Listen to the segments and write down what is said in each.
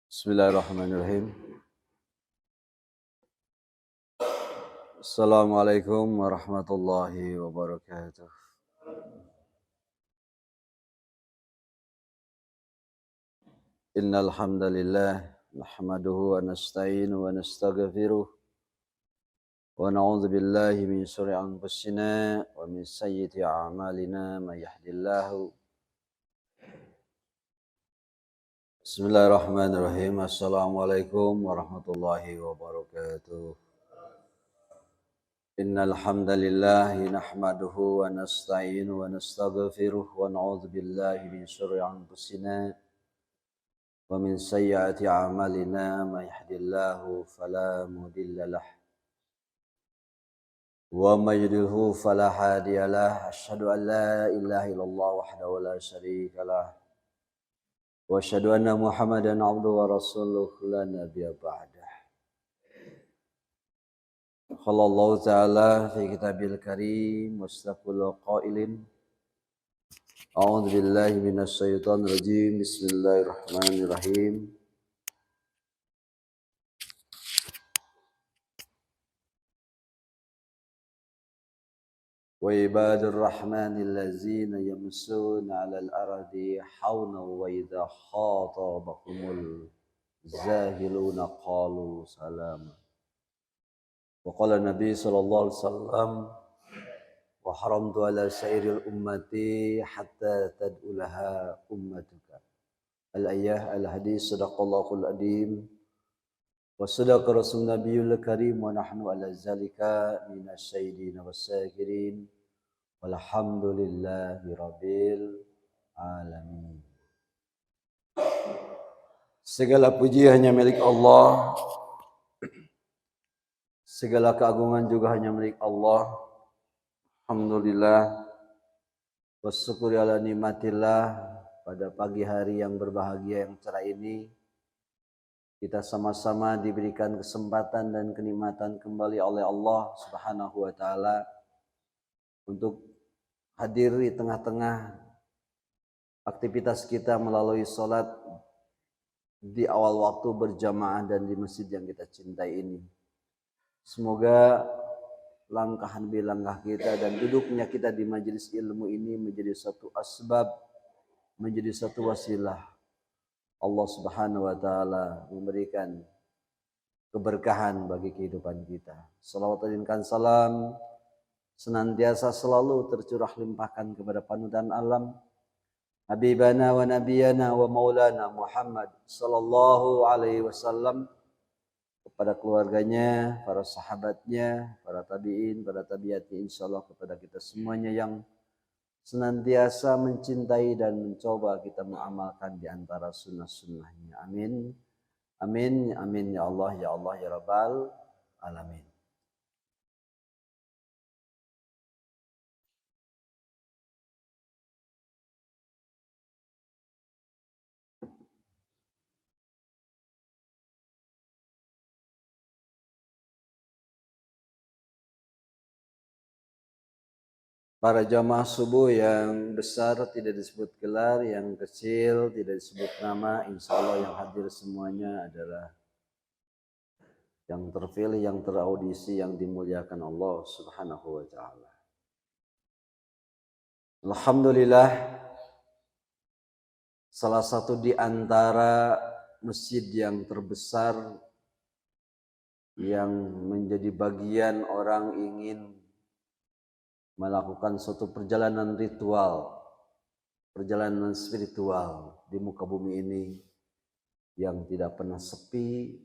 Bismillahirrahmanirrahim. Assalamualaikum warahmatullahi wabarakatuh. Innal hamdalillah nahmaduhu wa nasta'inu wa nastaghfiruh wa na'udzu billahi min syururi anfusina wa min sayyiati a'malina may yahdihillahu. Bismillahirrahmanirrahim. Assalamualaikum warahmatullahi wabarakatuh. Innal hamdalillah nahmaduhu wa nasta'inu wa nastaghfiruh wa na'udzu billahi min syururi anfusina wa min sayyiati a'malina may yahdihillahu fala mudilla lah wa may yudlilhu fala hadiyalah. Asyhadu an la ilaha illallah wahdahu la syarika lah wa asyhadu anna Muhammadan abduhu wa rasuluh la nabiyya ba'dah. Qala Allah ta'ala fi kitabil karim mustaqbil qailin a'udzu billahi minasy syaithanir rajim. Bismillahirrahmanirrahim. Wa ibadur rahmanil ladzina yamshuna 'alal ardi hauna wa idza khatabahumul zahiluna qalu salama. Wa qala Nabi sallallahu alaihi wasallam wa haramtu 'ala sairil ummati hatta tad'ulaha ummatuka. Al-ayah al-hadis sadaqallahul adim wa sadaqa rasul nabiyul karim wa nahnu ala zalika minasyahidin wasyakirin walhamdulillahi rabbil alamin. Segala puji hanya milik Allah, segala keagungan juga hanya milik Allah. Alhamdulillah wassyukuri ala nikmatillah. Pada pagi hari yang berbahagia yang cerah ini, kita sama-sama diberikan kesempatan dan kenikmatan kembali oleh Allah Subhanahu wa taala untuk hadir di tengah-tengah aktivitas kita melalui salat di awal waktu berjamaah dan di masjid yang kita cintai ini. Semoga langkah demi langkah kita dan duduknya kita di majelis ilmu ini menjadi satu asbab, menjadi satu wasilah Allah Subhanahu wa taala memberikan keberkahan bagi kehidupan kita. Salawat dan salam senantiasa selalu tercurah limpahkan kepada panutan alam Habibana wa nabiyana wa maulana Muhammad sallallahu alaihi wasallam, kepada keluarganya, para sahabatnya, para tabi'in, para tabi'ati, insyaallah kepada kita semuanya yang senantiasa mencintai dan mencoba kita mengamalkan di antara sunnah-sunnahnya. Amin. Amin. Amin ya Allah ya Allah ya Rabbal alamin. Para jamaah subuh yang besar tidak disebut gelar, yang kecil tidak disebut nama, insya Allah yang hadir semuanya adalah yang terpilih, yang teraudisi, yang dimuliakan Allah Subhanahu wa ta'ala. Alhamdulillah, salah satu di antara masjid yang terbesar yang menjadi bagian orang ingin melakukan suatu perjalanan ritual, perjalanan spiritual di muka bumi ini yang tidak pernah sepi,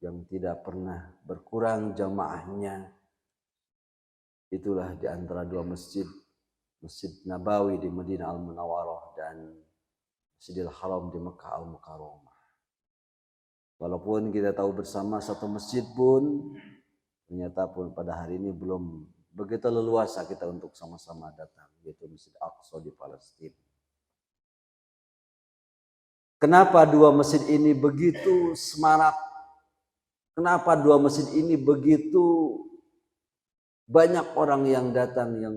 yang tidak pernah berkurang jamaahnya. Itulah di antara dua masjid, Masjid Nabawi di Madinah Al-Munawwarah dan Masjidil Haram di Mekah Al-Mukarramah. Walaupun kita tahu bersama satu masjid pun ternyata pun pada hari ini belum begitu leluasa kita untuk sama-sama datang, yaitu Masjid Aqsa di Palestina. Kenapa dua masjid ini begitu semarak? Kenapa dua masjid ini begitu banyak orang yang datang, yang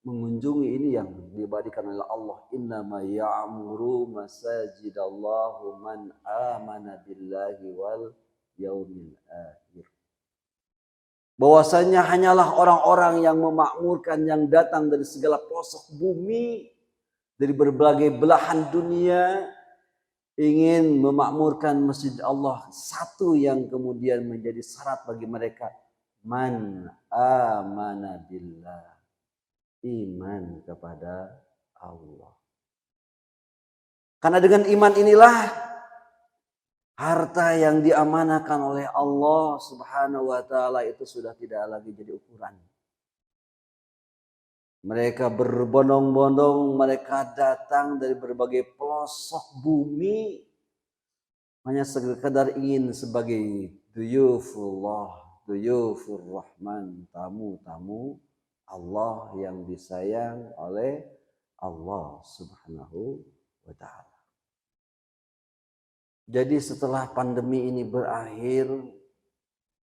mengunjungi ini yang diabadikan oleh Allah. Innama ya'muru masajidallahu man amana billahi wal yaumil akhir. Bahwasanya hanyalah orang-orang yang memakmurkan, yang datang dari segala pelosok bumi, dari berbagai belahan dunia, ingin memakmurkan masjid Allah. Satu yang kemudian menjadi syarat bagi mereka, man amana billah, iman kepada Allah. Karena dengan iman inilah harta yang diamanahkan oleh Allah Subhanahu wa taala itu sudah tidak lagi jadi ukuran. Mereka berbondong-bondong, mereka datang dari berbagai pelosok bumi hanya sekedar ingin sebagai duyufullah, duyufur rahman, tamu-tamu Allah yang disayang oleh Allah Subhanahu wa taala. Jadi setelah pandemi ini berakhir,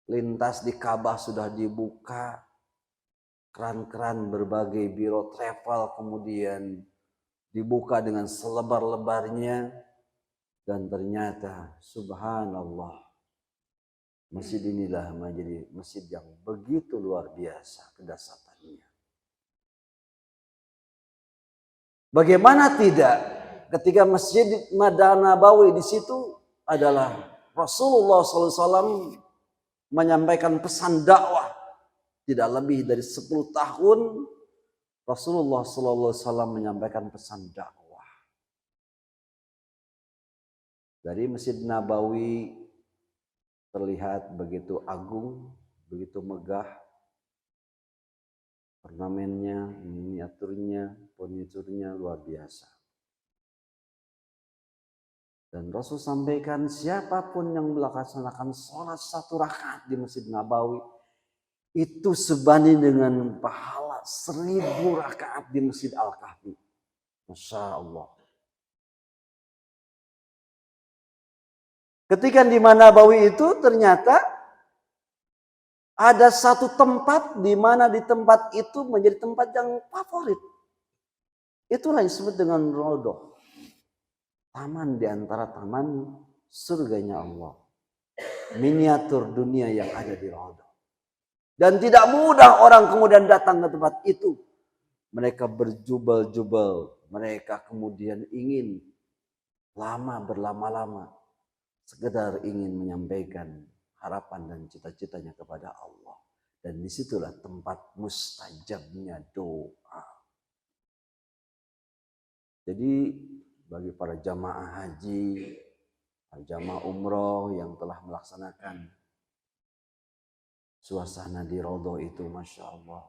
lintas di Ka'bah sudah dibuka, keran-keran berbagai biro travel kemudian dibuka dengan selebar-lebarnya, dan ternyata subhanallah, masjid inilah menjadi masjid yang begitu luar biasa kedahsyatannya. Bagaimana tidak ketika Masjid Nabawi di situ adalah Rasulullah SAW menyampaikan pesan dakwah. Tidak lebih dari 10 tahun Rasulullah SAW menyampaikan pesan dakwah. Dari Masjid Nabawi terlihat begitu agung, begitu megah. Ornamennya, miniaturnya, furniturnya luar biasa. Dan Rasul sampaikan siapapun yang melaksanakan sholat 1 rakaat di Masjid Nabawi itu sebanding dengan pahala 1000 rakaat di Masjid Al-Kahfi. Masya Allah. Ketika di Nabawi itu ternyata ada satu tempat di mana di tempat itu menjadi tempat yang favorit. Itulah yang disebut dengan Raudhah. Taman di antara taman surganya Allah. Miniatur dunia yang ada di Raudhah. Dan tidak mudah orang kemudian datang ke tempat itu. Mereka berjubel-jubel. Mereka kemudian ingin berlama-lama. Sekedar ingin menyampaikan harapan dan cita-citanya kepada Allah. Dan disitulah tempat mustajabnya doa. Jadi bagi para jamaah haji, jamaah umroh yang telah melaksanakan suasana di Raudhah itu, Masya Allah.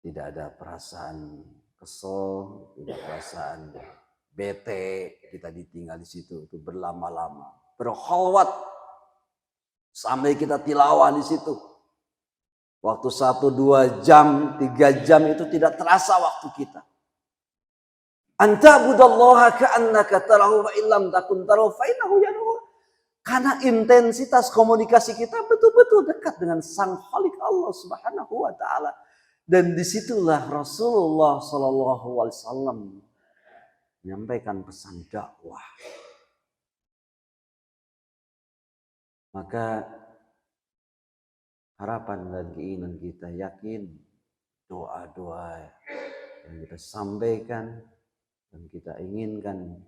Tidak ada perasaan kesel, tidak perasaan bete, kita ditinggal di situ itu berlama-lama, berkhalwat sampai kita tilawah di situ. Waktu 1-2 jam, 3 jam itu tidak terasa waktu kita. Anta budallaha ka'annaka tarahu wa illam takun tarahu fa innahu yarahu. Karena intensitas komunikasi kita betul-betul dekat dengan Sang Khalik Allah Subhanahu wa taala. Dan disitulah Rasulullah sallallahu alaihi wasallam menyampaikan pesan dakwah. Maka harapan dan keinginan kita, yakin doa-doa yang kita sampaikan dan kita inginkan,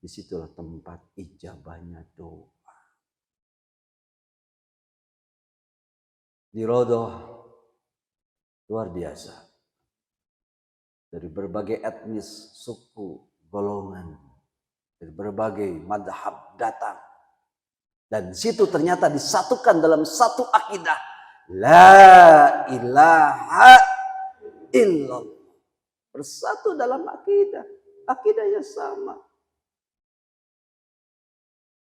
disitulah tempat ijabahnya doa. Di Raudhah luar biasa. Dari berbagai etnis, suku, golongan, dari berbagai madhab datang. Dan situ ternyata disatukan dalam satu akidah. La ilaha illallah. Bersatu dalam akidah. Akidahnya sama.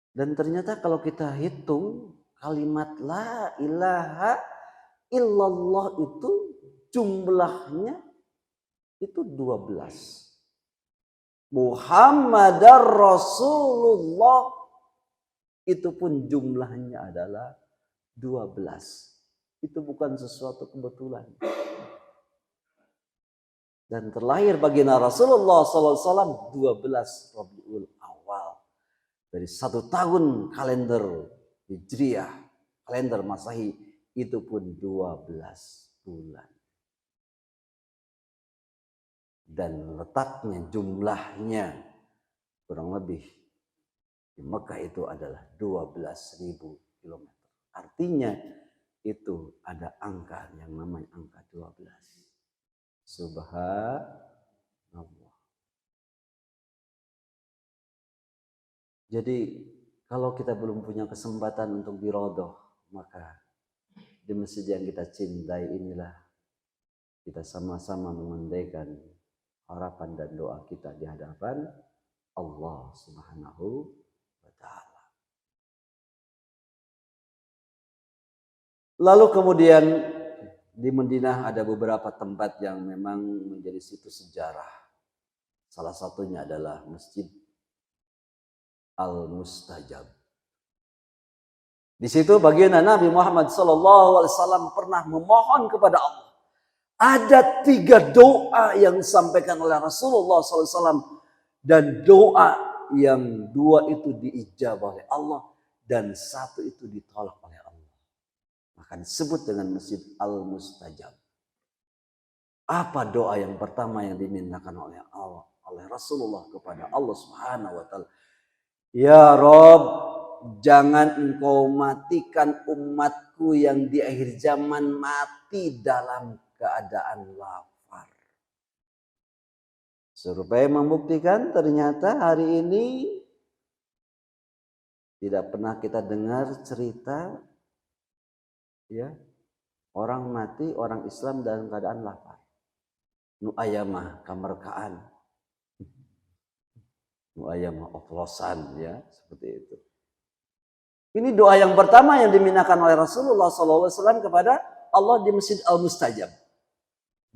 Dan ternyata kalau kita hitung kalimat la ilaha illallah itu jumlahnya itu 12. Muhammadar Rasulullah itu pun jumlahnya adalah 12. Itu bukan sesuatu kebetulan. Dan terlahir baginda Rasulullah SAW 12 Rabiul Awal. Dari 1 tahun kalender Hijriah, kalender Masehi, itu pun 12 bulan. Dan letaknya, jumlahnya kurang lebih di Mekah itu adalah 12.000 kilometer. Artinya itu ada angka yang namanya angka 12. Subhanallah. Jadi kalau kita belum punya kesempatan untuk dirodoh, maka di masjid yang kita cintai inilah kita sama-sama mengandaikan harapan dan doa kita di hadapan Allah Subhanahu wa Ta'ala. Lalu kemudian di Madinah ada beberapa tempat yang memang menjadi situs sejarah. Salah satunya adalah Masjid Al-Mustajab. Di situ baginda Nabi Muhammad SAW pernah memohon kepada Allah. Ada 3 doa yang disampaikan oleh Rasulullah SAW. Dan doa yang 2 itu diijabah oleh Allah. Dan 1 itu ditolak oleh Allah. Maka disebut dengan Masjid Al-Mustajab. Apa doa yang pertama yang dimintakan oleh Allah, oleh Rasulullah kepada Allah Subhanahu wa Ta'ala? Ya Rob, jangan engkau matikan umatku yang di akhir zaman mati dalam keadaan lapar. Supaya membuktikan ternyata hari ini tidak pernah kita dengar cerita ya orang mati, orang Islam dalam keadaan lapar. Nu ayamah kamerkaan. Ayam oplosan ya seperti itu. Ini doa yang pertama yang dimintakan oleh Rasulullah SAW kepada Allah di Masjid Al-Mustajab.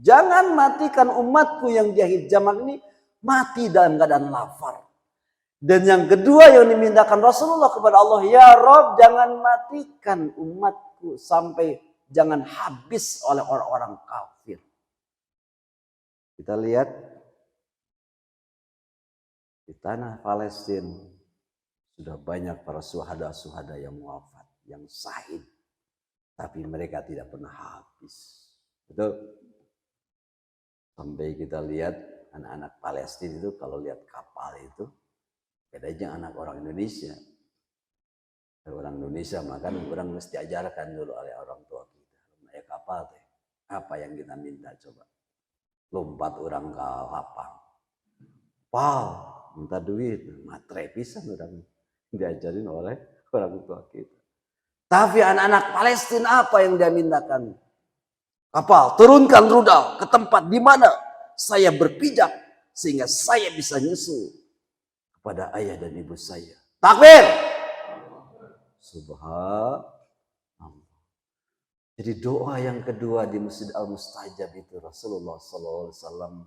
Jangan matikan umatku yang di akhir zaman ini mati dalam keadaan lapar. Dan yang kedua yang dimintakan Rasulullah kepada Allah, ya Rob, jangan matikan umatku sampai jangan habis oleh orang-orang kafir. Kita lihat di tanah Palestina sudah banyak para syuhada-syuhada yang wafat, yang syahid. Tapi mereka tidak pernah habis. Betul? Sampai kita lihat anak-anak Palestina itu kalau lihat kapal itu, bedanya anak orang Indonesia. Orang Indonesia makan orang mesti ajarkan dulu oleh orang tua kita. Naik kapal teh, apa yang kita minta coba? Lompat orang ke lapang. Pal, minta duit, matre pisan orang diajarin oleh orang tua kita. Tapi anak-anak Palestina apa yang dia mintakan? Kapal, turunkan rudal ke tempat di mana saya berpijak sehingga saya bisa nyusul kepada ayah dan ibu saya. Takbir! Subhanallah. Jadi doa yang kedua di Masjid Al-Mustajab itu Rasulullah SAW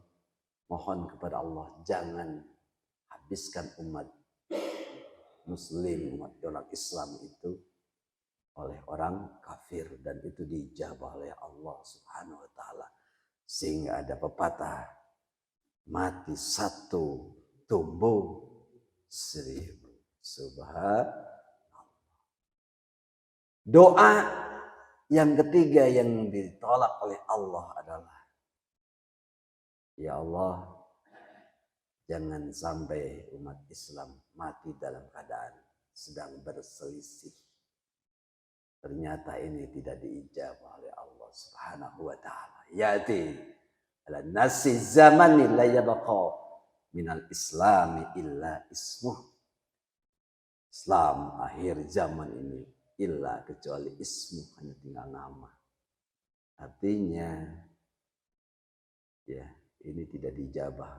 mohon kepada Allah, jangan habiskan umat muslim, umat Islam itu oleh orang kafir, dan itu dijabah oleh Allah Subhanahu wa Ta'ala. Sehingga ada pepatah, mati 1 tumbuh 1000. Subhanallah. Doa yang ketiga yang ditolak oleh Allah adalah, ya Allah, jangan sampai umat Islam mati dalam keadaan sedang berselisih. Ternyata ini tidak diijabah oleh Allah Subhanahu wa Ta'ala. Yati ala nasi zamani la yabqa minal islami illa ismuh. Islam akhir zaman ini illa kecuali ismuh, hanya tinggal nama. Artinya ya ini tidak dijabah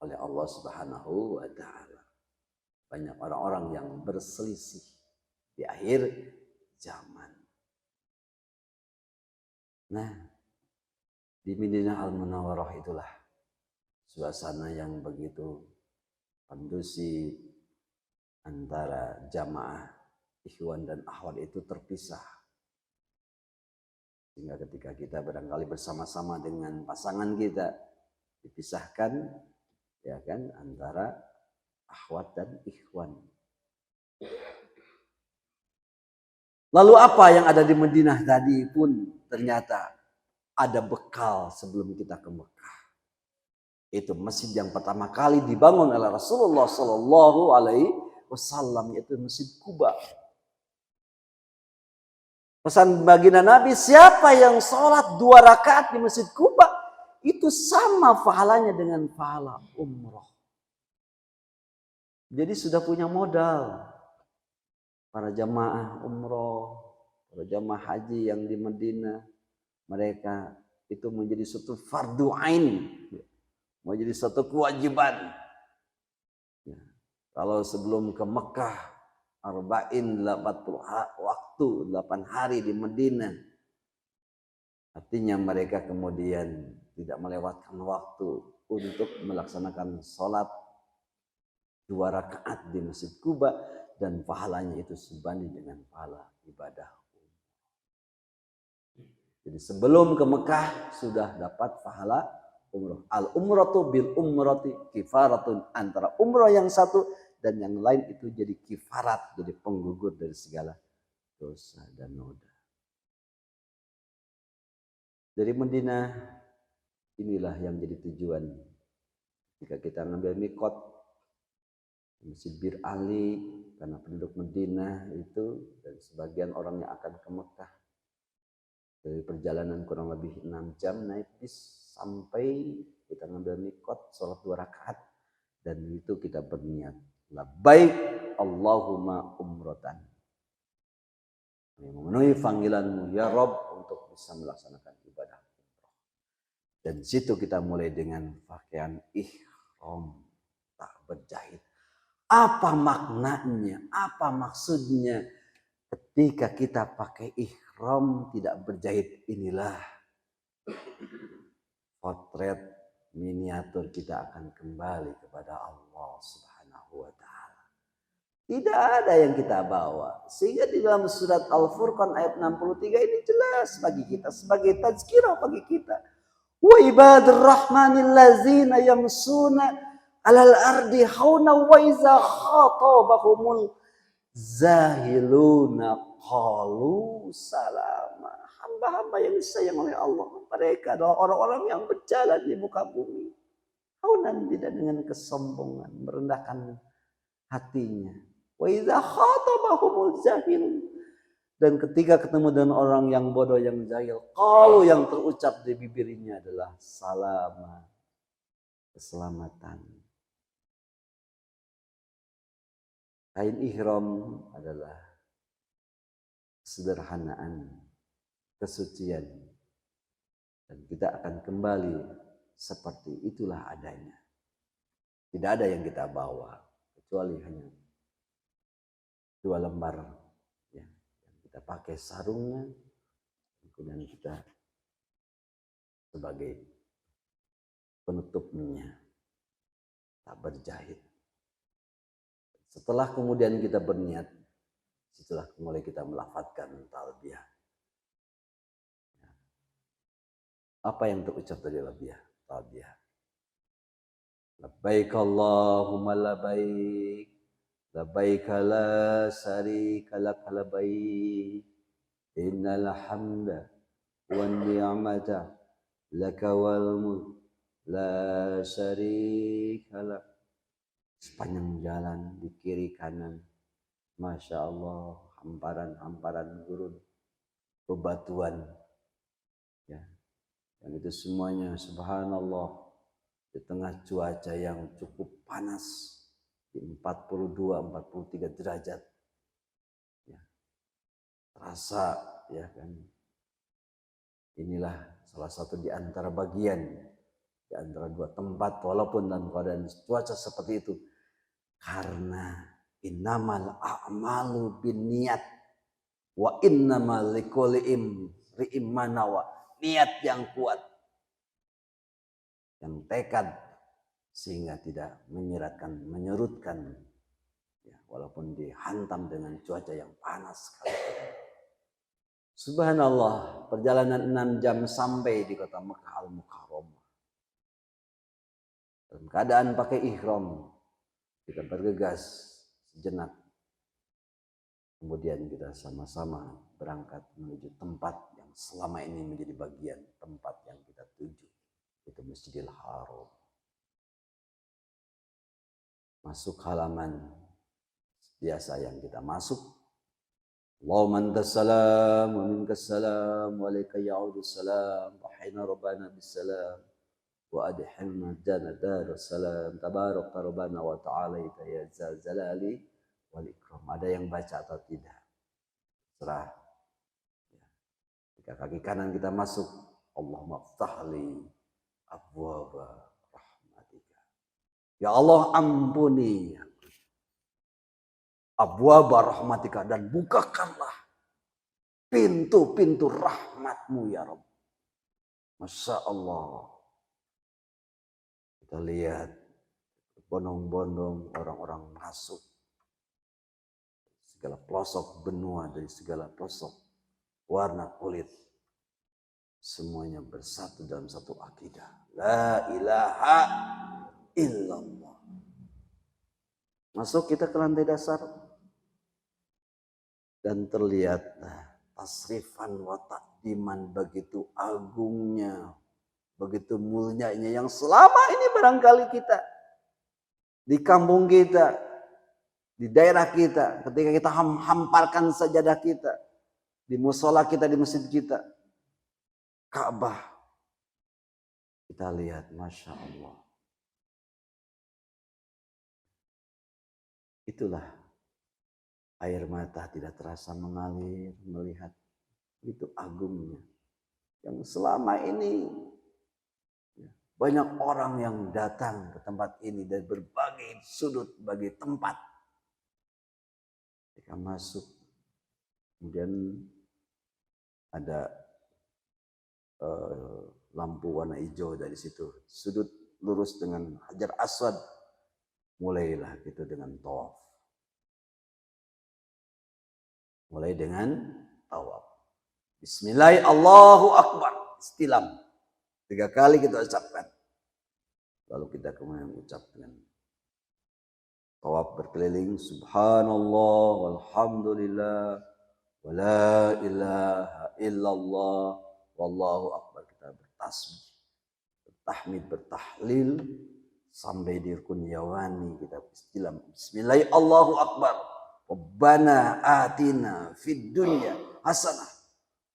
oleh Allah Subhanahu wa Ta'ala. Banyak orang-orang yang berselisih di akhir zaman. Nah, di Madinah Al-Munawwarah itulah suasana yang begitu kondusif antara jamaah ikhwan dan akhwat itu terpisah. Sehingga ketika kita barangkali bersama-sama dengan pasangan kita dipisahkan, ya kan, antara akhwat dan ikhwan. Lalu apa yang ada di Madinah tadi pun ternyata ada bekal sebelum kita ke Mekah. Itu masjid yang pertama kali dibangun oleh Rasulullah Sallallahu Alaihi Wasallam, yaitu Masjid Quba. Pesan baginda Nabi, siapa yang sholat 2 rakaat di Masjid Quba, itu sama pahalanya dengan pahala umroh. Jadi sudah punya modal para jamaah umroh, para jamaah haji yang di Madinah. Mereka itu menjadi suatu fardu ain, menjadi suatu kewajiban. Ya. Kalau sebelum ke Mekah, arba'in 80 waktu, 8 hari di Madinah. Artinya mereka kemudian tidak melewatkan waktu untuk melaksanakan sholat 2 rakaat di Masjid Quba, dan pahalanya itu sebanding dengan pahala ibadah. Jadi sebelum ke Mekah sudah dapat pahala umroh. Al umratu bil umrati kifaratun, antara umroh yang satu dan yang lain itu jadi kifarat, jadi penggugur dari segala dosa dan noda. Dari Madinah inilah yang jadi tujuan jika kita ngambil mikot Masjid Bir Ali, karena penduduk Madinah itu dan sebagian orang yang akan ke Mekah dari perjalanan kurang lebih 6 jam naik bis sampai kita ngambil mikot, sholat 2 rakaat, dan itu kita berniat labbaik Allahumma umrotan, memenuhi panggilanmu ya Rob untuk bisa melaksanakan ibadah umroh. Dan situ kita mulai dengan pakaian ihram tak berjahit. Apa maknanya? Apa maksudnya ketika kita pakai ihram tidak berjahit? Inilah potret miniatur kita akan kembali kepada Allah Subhanahu wa Ta'ala. Tidak ada yang kita bawa. Sehingga di dalam surat Al-Furqan ayat 63 ini jelas bagi kita, sebagai tazkirah bagi kita. Wa ibadur rahmanil ladzina yamsuna alal ardi hauna wa iza khatabahumul zahiluna qalu salama. Hamba-hamba yang disayang oleh Allah, mereka adalah orang-orang yang berjalan di muka bumi haunan, tidak dengan kesombongan, merendahkan hatinya. Wa iza khatabahumul zahilun, dan ketika ketemu dengan orang yang bodoh, yang jahil, qalu, yang terucap di bibirnya adalah salama, keselamatan. Kain ihram adalah kesederhanaan, kesucian, dan kita akan kembali seperti itulah adanya. Tidak ada yang kita bawa kecuali hanya 2 lembar ya, yang kita pakai sarungnya, kemudian kita sebagai penutupnya tak berjahit. Setelah kemudian kita berniat, setelah mulai kita melafadzkan talbiyah. Apa yang terucap dari talbiyah? Labbaik Allahumma labbaik, labbaik la syarika lak labbaik, innal hamda wan ni'mata laka wal mulk la syarika lak. Sepanjang jalan di kiri kanan, Masya Allah, hamparan-hamparan gurun, bebatuan, ya, dan itu semuanya subhanallah di tengah cuaca yang cukup panas di 42-43 derajat, ya, terasa, ya kan. Inilah salah satu di antara bagian di antara 2 tempat, walaupun dalam keadaan cuaca seperti itu, karena innamal a'malu binniyat wa innamal likulli imri'in ma nawa. Niat yang kuat, yang tekad, sehingga tidak menyurutkan ya, walaupun dihantam dengan cuaca yang panas sekali. Subhanallah, perjalanan 6 jam sampai di kota Mekah Al-Mukarramah. Dalam keadaan pakai ihram, kita bergegas sejenak. Kemudian kita sama-sama berangkat menuju tempat yang selama ini menjadi bagian tempat yang kita tuju, itu Masjidil Haram. Masuk halaman biasa yang kita masuk. Allahumma antas salam wa minkas salam wa alaika ya'udus salam wa hina rabbana bis salam wa adkhilna jannata darus salam tabarak rabbana wa ta'ala ya zal jalali wal ikram. Ada yang baca atau tidak? Serah. Jika kaki kanan kita masuk, Allahumma ftahli abwaba rahmatika. Ya Allah, ampuni abwaba rahmatika, dan bukakanlah pintu-pintu rahmatmu ya Rabb. Masya Allah. Kita lihat bondong-bondong orang-orang masuk. Segala pelosok benua, dari segala pelosok warna kulit. Semuanya bersatu dalam satu akidah. La ilaha illallah. Masuk kita ke lantai dasar. Dan terlihat tasrifan wa takdiman begitu agungnya, begitu mulianya yang selama ini barangkali kita di kampung kita, di daerah kita, ketika kita hamparkan sajadah kita, di musola kita, di masjid kita, Ka'bah, kita lihat, Masya Allah. Itulah air mata tidak terasa mengalir melihat itu agungnya. Yang selama ini banyak orang yang datang ke tempat ini dari berbagai sudut, berbagai tempat. Ketika masuk, kemudian ada lampu warna hijau dari situ. Sudut lurus dengan Hajar Aswad. Mulailah gitu dengan tawaf. Mulai dengan tawaf. Bismillah, Allahu Akbar. Istilam. 3 kali kita ucapkan. Lalu kita kemudian mengucapkan tawaf berkeliling. Subhanallah walhamdulillah wa la ilaha illallah wallahu akbar. Kita bertasbih, bertahmid, bertahlil sampai di rukun yawani kita istilam. Bismillah, Allahu Akbar. Rabbana atina fid dunya hasanah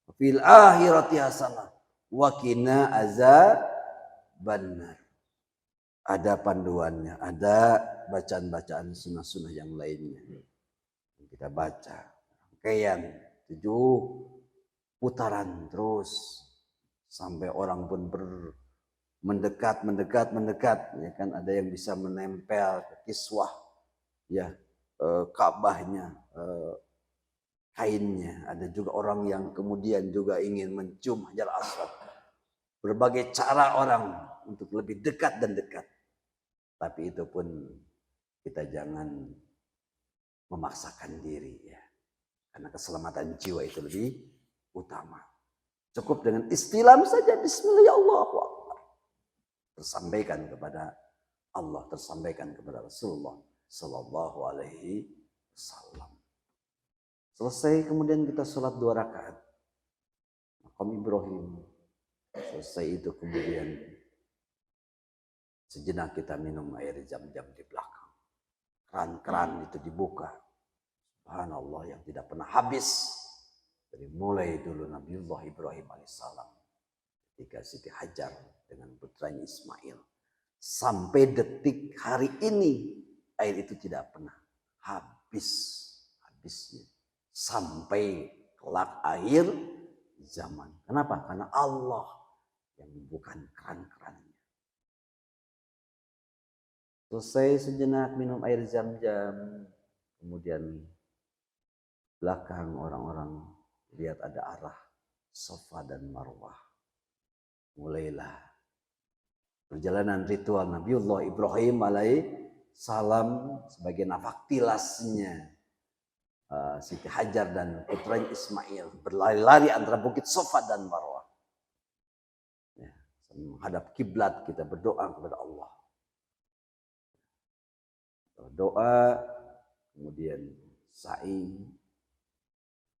wa fil akhirati hasanah wa qina azabannar. Ada panduannya, ada bacaan-bacaan sunnah-sunnah yang lainnya. Kita baca rangkaian 7 putaran terus sampai orang pun mendekat, ya kan, ada yang bisa menempel ke kiswah, ya, Ka'bahnya, kainnya. Ada juga orang yang kemudian juga ingin mencium Hajar Aswad. Berbagai cara orang untuk lebih dekat dan dekat. Tapi itu pun kita jangan memaksakan diri, ya, karena keselamatan jiwa itu lebih utama. Cukup dengan istilam saja, Bismillah, Allahu Akbar. Tersampaikan kepada Allah, tersampaikan kepada Rasulullah Sallallahu Alaihi Wasallam. Selesai kemudian kita sholat 2 rakaat. Maqam Ibrahim. Selesai itu kemudian sejenak kita minum air jam-jam di belakang. Keran-keran itu dibuka. Subhanallah, yang tidak pernah habis. Dari mulai dulu Nabiullah Ibrahim alaihissalam ketika Siti Hajar dengan putranya Ismail, sampai detik hari ini air itu tidak pernah habisnya sampai kelak akhir zaman. Kenapa? Karena Allah yang membuka keran-kerannya. Selesai sejenak minum air zam-zam, kemudian belakang orang-orang lihat ada arah Safa dan Marwah. Mulailah perjalanan ritual Nabiullah Ibrahim alaihissalam sebagai nafak tilasnya Siti Hajar dan putranya Ismail berlari-lari antara Bukit Safa dan Marwah. Ya, menghadap kiblat kita berdoa kepada Allah. Doa, kemudian sa'i,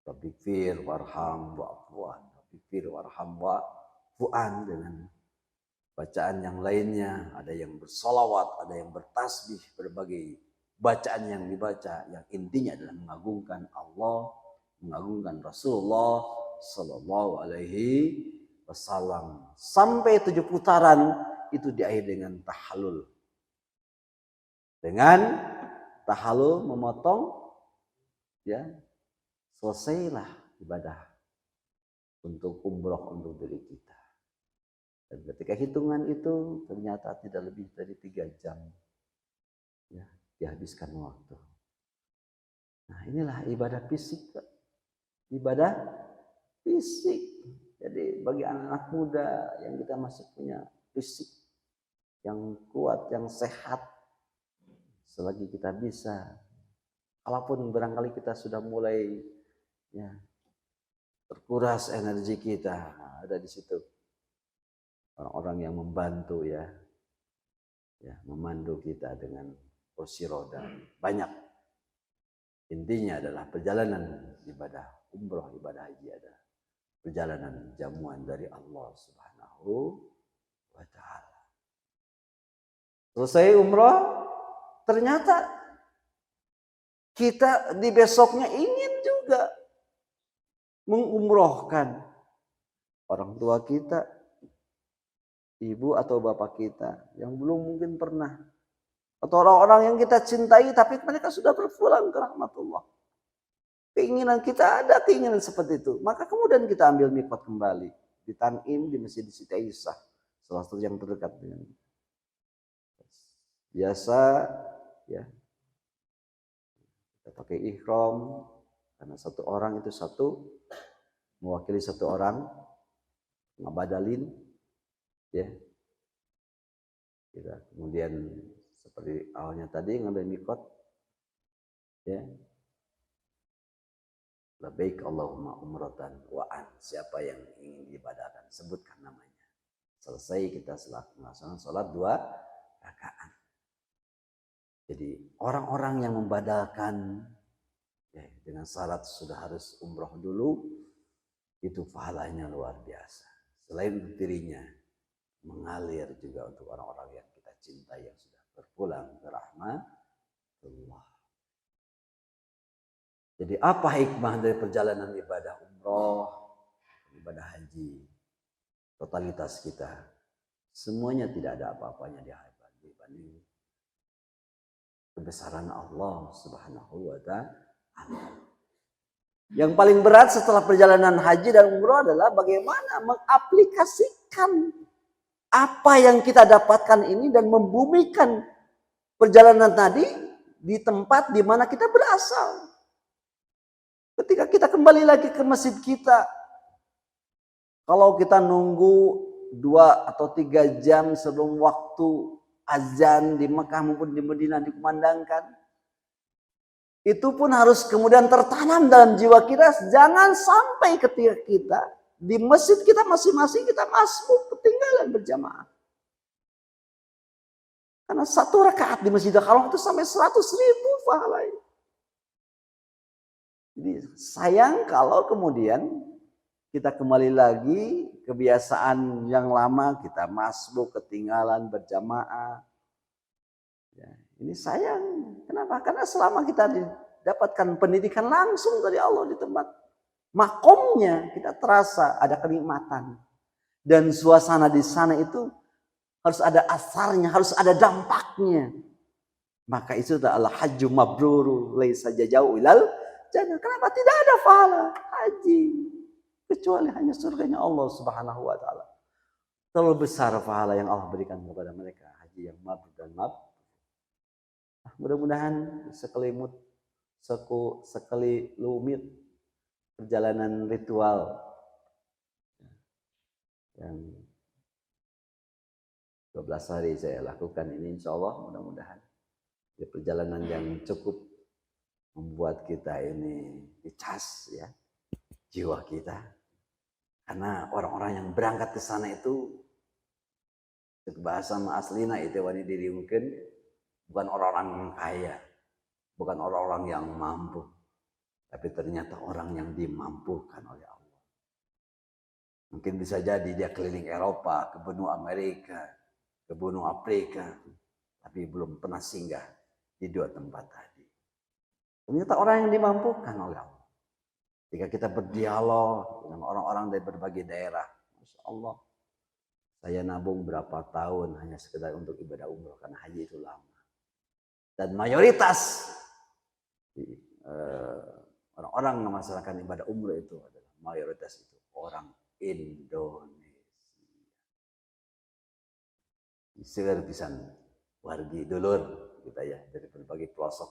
Rabbikfir warham wa'fuan, Rabbikfir warham wa'fuan, dengan bacaan yang lainnya, ada yang bersolawat, ada yang bertasbih, berbagai bacaan yang dibaca, yang intinya adalah mengagungkan Allah, mengagungkan Rasulullah Sallallahu Alaihi Wasallam. Sampai 7 putaran itu diakhiri dengan tahallul. Dengan tahallul memotong, ya, selesailah ibadah untuk umroh untuk diri kita. Dan ketika hitungan itu ternyata tidak lebih dari 3 jam, ya, dihabiskan waktu. Nah, inilah ibadah fisik. Ibadah fisik. Jadi bagi anak-anak muda yang kita masih punya fisik yang kuat, yang sehat, selagi kita bisa, kalaupun barangkali kita sudah mulai, ya, terkuras energi kita, ada di situ orang-orang yang membantu, ya, memandu kita dengan kursi roda banyak. Intinya adalah perjalanan ibadah umroh, ibadah haji adalah perjalanan jamuan dari Allah Subhanahu wa Ta'ala. Selesai umroh, ternyata kita di besoknya ingin juga mengumrohkan orang tua kita, ibu atau bapak kita yang belum mungkin pernah, atau orang-orang yang kita cintai tapi mereka sudah berpulang ke rahmatullah. Keinginan kita ada, keinginan seperti itu, maka kemudian kita ambil miqat kembali di Tanim, di Masjid Siti Aisyah, salah satu yang terdekat dengan biasa, ya, kita pakai ihram karena satu orang itu mewakili satu orang, ngabadalin, ya. Kita kemudian seperti awalnya tadi ngambil miqat, ya, labbaik Allahumma umratan wa an, siapa yang ingin diibadahkan sebutkan namanya. Selesai kita melaksanakan sholat 2 rakaat. Jadi orang-orang yang membadalkan, ya, dengan syarat sudah harus umroh dulu, itu pahalanya luar biasa. Selain untuk dirinya, mengalir juga untuk orang-orang yang kita cintai yang sudah berpulang ke rahmatullah. Jadi apa hikmah dari perjalanan ibadah umroh, ibadah haji, totalitas kita? Semuanya tidak ada apa-apanya dibanding kebesaran Allah Subhanahu wa Ta'ala. Yang paling berat setelah perjalanan haji dan umroh adalah bagaimana mengaplikasikan apa yang kita dapatkan ini dan membumikan perjalanan tadi di tempat di mana kita berasal. Ketika kita kembali lagi ke masjid kita, kalau kita nunggu 2 atau 3 jam sebelum waktu azan di Mekah maupun di Madinah dikumandangkan, itu pun harus kemudian tertanam dalam jiwa kita. Jangan sampai ketika kita di masjid kita masing-masing kita masbuk ketinggalan berjamaah. Karena 1 rakaat di Masjidil Haram itu sampai 100.000 pahalanya. Jadi sayang kalau kemudian kita kembali lagi kebiasaan yang lama, kita masbuk, ketinggalan berjamaah. Ya, ini sayang. Kenapa? Karena selama kita didapatkan pendidikan langsung dari Allah di tempat makomnya, kita terasa ada kenikmatan. Dan suasana di sana itu harus ada asarnya, harus ada dampaknya. Maka itu adalah hajju mabrur, laisa jazau ilal jannah. Kenapa tidak ada pahala haji kecuali hanya surganya Allah Subhanahu wa Ta'ala? Terlalu besar pahala yang Allah berikan kepada mereka, haji yang mabrur dan mabrur. Mudah-mudahan sekelumit perjalanan ritual yang 12 hari saya lakukan ini, insya Allah mudah-mudahan di perjalanan yang cukup membuat kita ini dicas ya jiwa kita. Karena orang-orang yang berangkat ke sana itu bahasa aslina itu wani diri mungkin bukan orang-orang yang kaya, bukan orang-orang yang mampu, tapi ternyata orang yang dimampukan oleh Allah. Mungkin bisa jadi dia keliling Eropa, ke benua Amerika, ke benua Afrika, tapi belum pernah singgah di dua tempat tadi. Ternyata orang yang dimampukan oleh Allah. Jika kita berdialog dengan orang-orang dari berbagai daerah, Masya Allah, saya nabung berapa tahun hanya sekedar untuk ibadah umroh karena haji itu lama. Dan mayoritas orang-orang yang melaksanakan ibadah umroh itu adalah mayoritas itu orang Indonesia. Segar pisan wargi dulur kita ya dari berbagai pelosok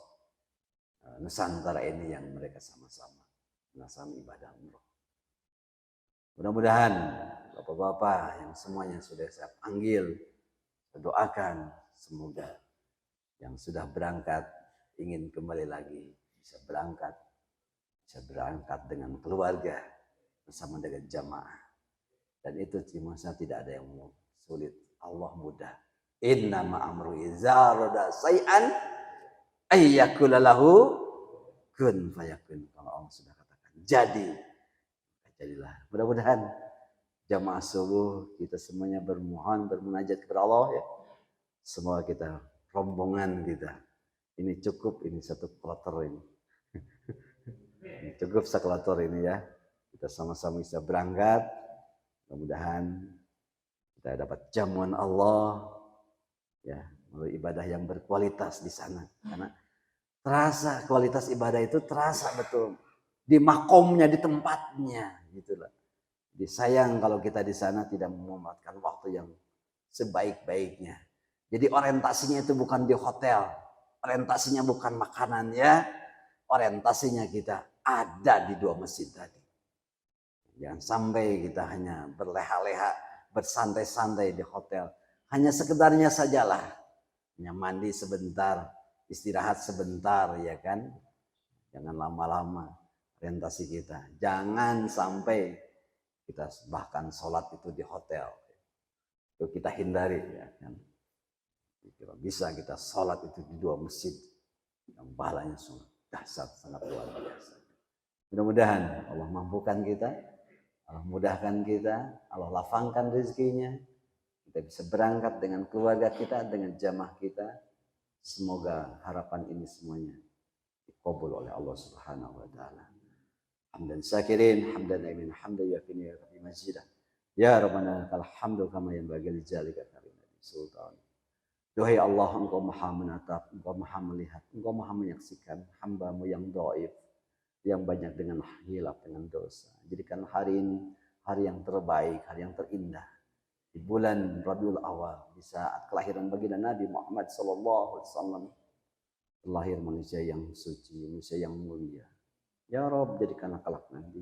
Nusantara ini yang mereka sama-sama melaksanakan ibadah umroh. Mudah-mudahan bapak-bapak yang semuanya sudah saya panggil, saya doakan semoga yang sudah berangkat ingin kembali lagi bisa berangkat dengan keluarga bersama dengan jamaah. Dan itu cuma tidak ada yang sulit. Allah mudah. Inna ma'amru iza arada say'an ayyakula lahu kun fayakun. Kalau Allah sudah katakan jadi, jadilah. Mudah-mudahan jamaah subuh kita semuanya bermohon, bermunajat kepada Allah ya. Semua kita, rombongan kita. Ini cukup, ini satu kloter ini. Cukup seklotor ini ya. Kita sama-sama bisa berangkat. Mudah-mudahan kita dapat jamuan Allah ya, melalui ibadah yang berkualitas di sana. Karena terasa kualitas ibadah itu terasa betul di makomnya, di tempatnya gitulah. Jadi sayang kalau kita di sana tidak memanfaatkan waktu yang sebaik-baiknya. Jadi orientasinya itu bukan di hotel, orientasinya bukan makanan ya, orientasinya kita ada di dua masjid tadi. Jangan sampai kita hanya berleha-leha, bersantai-santai di hotel. Hanya sekedarnya sajalah. Hanya mandi sebentar, istirahat sebentar ya kan. Jangan lama-lama orientasi kita. Jangan sampai kita bahkan sholat itu di hotel. Itu kita hindari ya kan. Bisa kita sholat itu di dua masjid. Yang pahalanya dahsyat, sangat luar biasa. Mudah-mudahan Allah mampukan kita. Allah mudahkan kita, Allah lapangkan rezekinya, kita bisa berangkat dengan keluarga kita, dengan jamaah kita. Semoga harapan ini semuanya dikabul oleh Allah Subhanahu wa taala. Hamdan syakirin, hamdan aimin, hamdan yakini ya rabbi majidah. Ya Rabbana lakal hamdu kama yanbaghi li jalika karimati sultan. Duhai Allah, Engkau Maha menatap, Engkau Maha melihat, Engkau Maha menyaksikan hamba-Mu yang dhaif, yang banyak dengan hilaf, dengan dosa. Jadikan hari ini hari yang terbaik, hari yang terindah di bulan Rabiul Awal, di saat kelahiran baginda Nabi Muhammad SAW, lahir manusia yang suci, manusia yang mulia. Ya Rabb, jadikanlah kelak nanti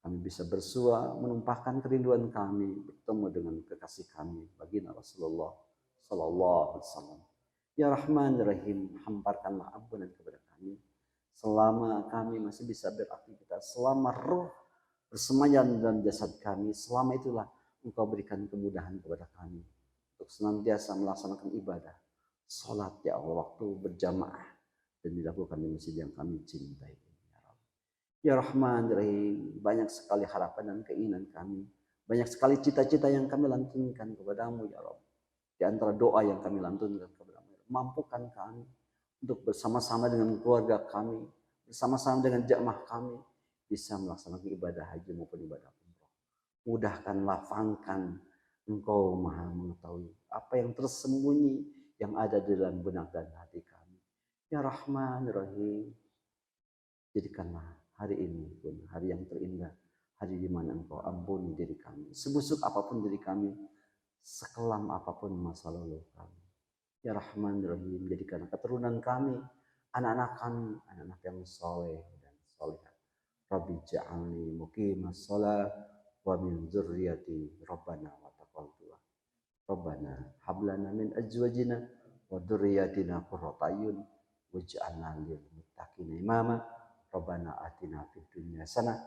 kami bisa bersua menumpahkan kerinduan kami bertemu dengan kekasih kami baginda Rasulullah SAW. Ya Rahman ya Rahim, hamparkanlah ampunan kepada kami selama kami masih bisa beraktivitas, selama roh bersemayam dalam jasad kami, selama itulah Engkau berikan kemudahan kepada kami untuk senantiasa melaksanakan ibadah, sholat ya Allah, waktu berjamaah dan dilakukan di masjid yang kami cintai. Ya Rahman ya Rahim, banyak sekali harapan dan keinginan kami, banyak sekali cita-cita yang kami lantunkan kepadamu ya Rabb. Di antara doa yang kami lantunkan kepadamu, mampukan kami untuk bersama-sama dengan keluarga kami, bersama-sama dengan jamaah kami, bisa melaksanakan ibadah haji maupun ibadah umroh. Mudahkan, lapangkan, Engkau Maha mengetahui apa yang tersembunyi yang ada di dalam benak dan hati kami. Ya Rahman, ya Rahim, jadikanlah hari ini pun hari yang terindah, hari di mana Engkau ampuni diri kami, sebusuk apapun diri kami, sekelam apapun masa lalu kami. Ya Rahman Rahim, jadikan keturunan kami, anak-anak kami, anak-anak yang soleh dan solehah. Rabbi ja'alni muqimas shalah wa min dzurriyyati Rabbana wa taqabbal du'a. Rabbana hab lana min azwajina wa dzurriyyatina qurrata a'yun waj'alna lil muttaqina imama. Rabbana atina fid dunya hasanah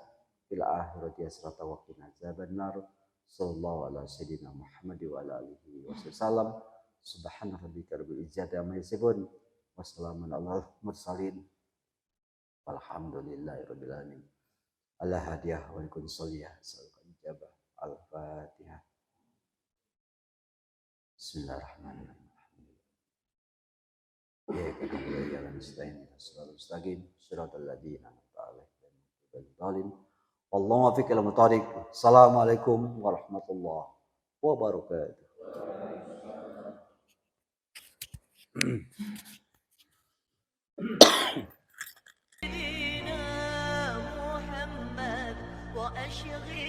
fil akhirati hasanah wa qina adzabannar. Sallallahu ala sayyidina Muhammad wa ala alihi wasallam. Subhana rabbika rabbil izzati amma yasifun. Wassalamun ala mursalin. Walhamdulillahi rabbil alamin. Allah hadiah wa likun saliyah sallallahu ijabah. Al-Fatihah. Bismillahirrahmanirrahim. Ya kana jalan nasta'in siratal mustaqim siratal ladzina an'amta 'alaihim. Wallahu muwaffiq ila muthariq. Assalamualaikum warahmatullahi wabarakatuh. محمد وأشغل